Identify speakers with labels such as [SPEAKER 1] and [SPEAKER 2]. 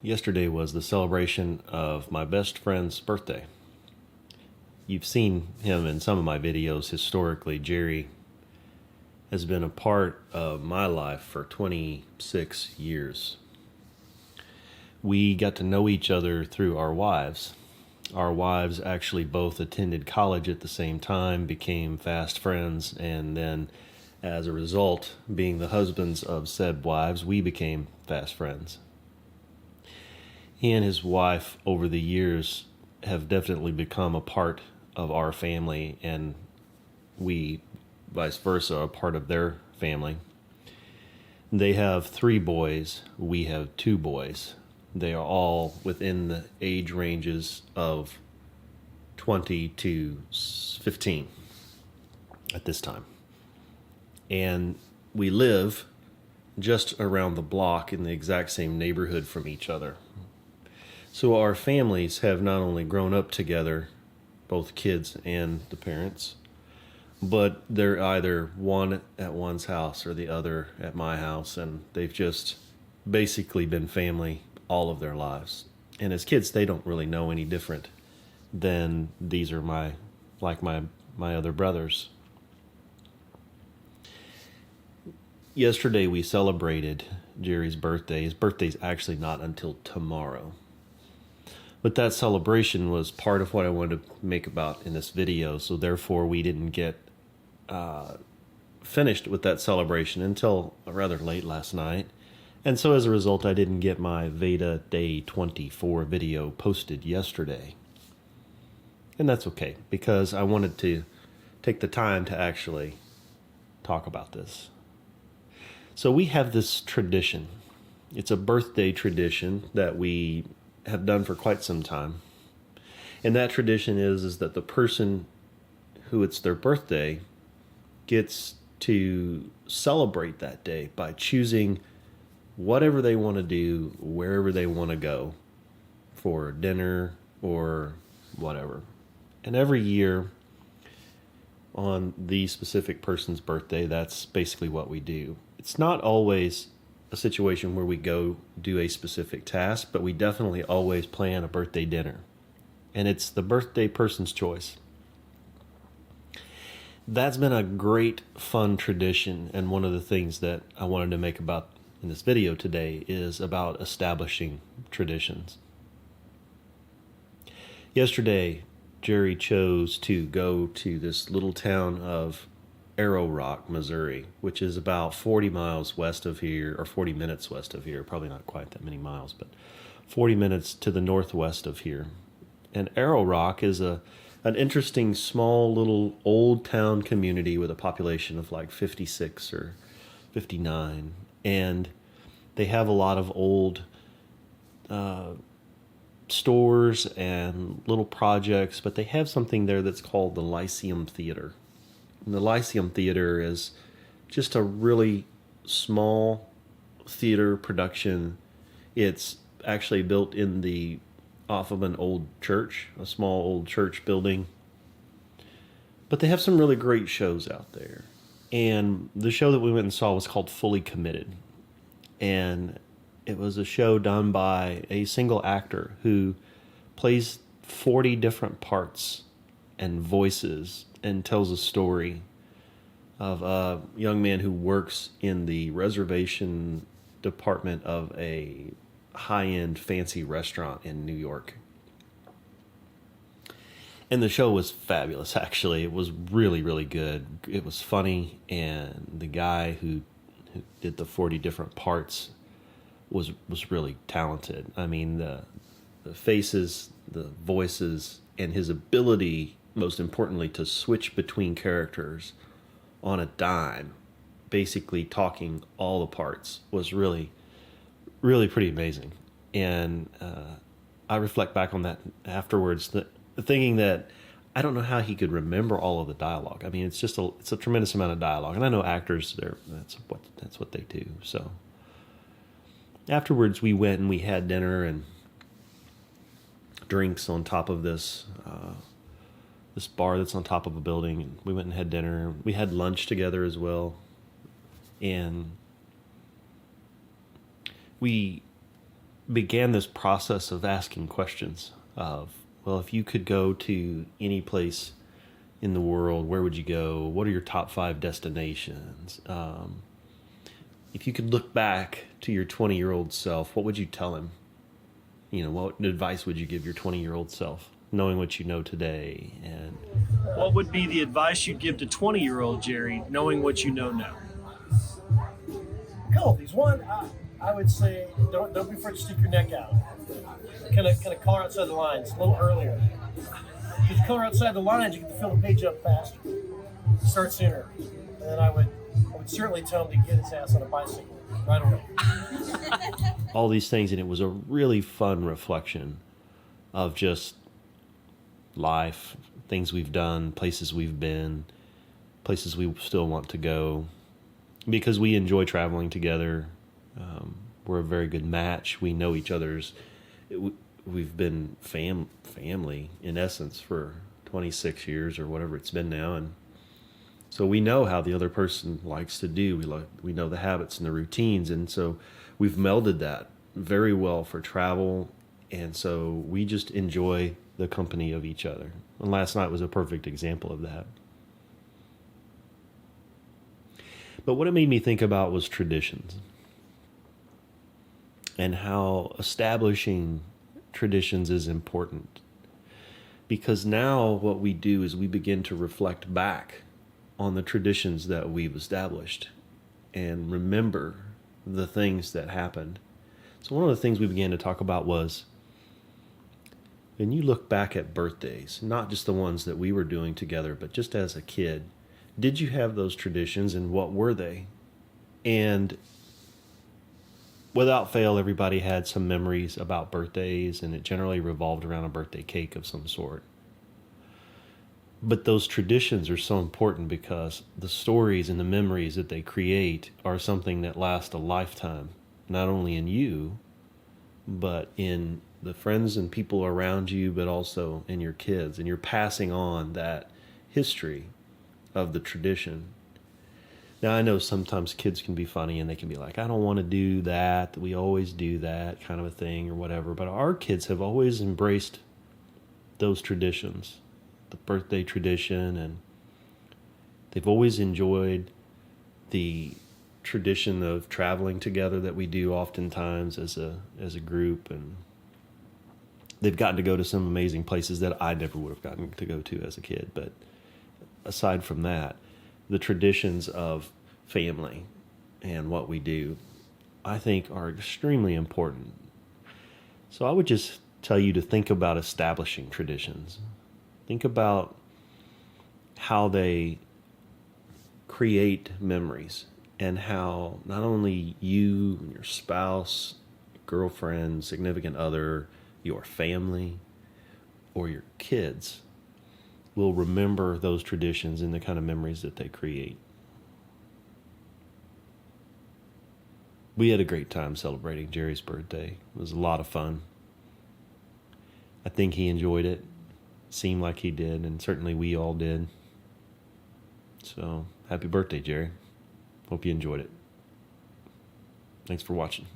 [SPEAKER 1] Yesterday was the celebration of my best friend's birthday. You've seen him in some of my videos historically. Jerry has been a part of my life for 26 years. We got to know each other through our wives. Our wives actually both attended college at the same time, became fast friends, and then as a result, being the husbands of said wives, we became fast friends. He and his wife over the years have definitely become a part of our family, and we, vice versa, are a part of their family. They have 3 boys. We have 2 boys. They are all within the age ranges of 20 to 15 at this time. And we live just around the block in the exact same neighborhood from each other. So our families have not only grown up together, both kids and the parents, but they're either one at one's house or the other at my house, and they've just basically been family all of their lives. And as kids, they don't really know any different than these are my other brothers. Yesterday we celebrated Jerry's birthday. His birthday's actually not until tomorrow. But that celebration was part of what I wanted to make about in this video, so therefore we didn't get finished with that celebration until rather late last night. And so as a result, I didn't get my Veda Day 24 video posted yesterday. And that's okay, because I wanted to take the time to actually talk about this. So we have this tradition. It's a birthday tradition that we have done for quite some time. And that tradition is that the person who it's their birthday gets to celebrate that day by choosing whatever they want to do, wherever they want to go for dinner or whatever. And every year on the specific person's birthday, that's basically what we do. It's not always a situation where we go do a specific task, but we definitely always plan a birthday dinner. And it's the birthday person's choice. That's been a great, fun tradition, and one of the things that I wanted to make about in this video today is about establishing traditions. Yesterday, Jerry chose to go to this little town of Arrow Rock, Missouri, which is about 40 miles west of here, or 40 minutes west of here, probably not quite that many miles, but 40 minutes to the northwest of here. And Arrow Rock is an interesting, small, little old town community with a population of like 56 or 59. And they have a lot of old stores and little projects, but they have something there that's called the Lyceum Theater. And the Lyceum Theater is just a really small theater production. It's actually built off of an old church, a small old church building. But they have some really great shows out there. And the show that we went and saw was called Fully Committed. And it was a show done by a single actor who plays 40 different parts and voices and tells a story of a young man who works in the reservation department of a high-end fancy restaurant in New York. And the show was fabulous, actually. It was really, really good. It was funny, and the guy who did the 40 different parts was really talented. I mean, the faces, the voices, and his ability, most importantly, to switch between characters on a dime, basically talking all the parts, was really, really pretty amazing. And I reflect back on that afterwards, thinking that I don't know how he could remember all of the dialogue. I mean, it's a tremendous amount of dialogue, and I know actors, that's what they do. So afterwards, we went and we had dinner and drinks on top of this bar that's on top of a building. And we went and had dinner. We had lunch together as well. And we began this process of asking questions of, well, if you could go to any place in the world, where would you go? What are your top 5 destinations? If you could look back to your 20-year-old self, what would you tell him? What advice would you give your 20-year-old self, knowing what you know today? And
[SPEAKER 2] what would be the advice you'd give to 20-year-old Jerry, knowing what you know now?
[SPEAKER 3] A couple of these. One, I would say don't be afraid to stick your neck out. Kind of color outside the lines a little earlier. If you color outside the lines, you get to fill the page up faster. Start sooner. And then I would certainly tell him to get his ass on a bicycle right away.
[SPEAKER 1] all these things, and it was a really fun reflection of just life, things we've done, places we've been, places we still want to go, because we enjoy traveling together. We're a very good match. We know each other's. We've been family in essence for 26 years or whatever it's been now, and so we know how the other person likes to do. We know the habits and the routines, and so we've melded that very well for travel, and so we just enjoy the company of each other. And last night was a perfect example of that. But what it made me think about was traditions, and how establishing traditions is important. Because now what we do is we begin to reflect back on the traditions that we've established and remember the things that happened. So one of the things we began to talk about was, when you look back at birthdays, not just the ones that we were doing together, but just as a kid, did you have those traditions, and what were they? And without fail, everybody had some memories about birthdays, and it generally revolved around a birthday cake of some sort. But those traditions are so important because the stories and the memories that they create are something that last a lifetime, not only in you, but in the friends and people around you, but also in your kids. And you're passing on that history of the tradition. Now, I know sometimes kids can be funny and they can be like, I don't want to do that. We always do that kind of a thing or whatever. But our kids have always embraced those traditions, the birthday tradition, and they've always enjoyed the tradition of traveling together that we do oftentimes as a group. And they've gotten to go to some amazing places that I never would have gotten to go to as a kid. But aside from that, the traditions of family and what we do, I think, are extremely important. So I would just tell you to think about establishing traditions. Think about how they create memories, and how not only you and your spouse, girlfriend, significant other, your family, or your kids will remember those traditions and the kind of memories that they create. We had a great time celebrating Jerry's birthday. It was a lot of fun. I think he enjoyed it. Seemed like he did, and certainly we all did. So, happy birthday, Jerry. Hope you enjoyed it. Thanks for watching.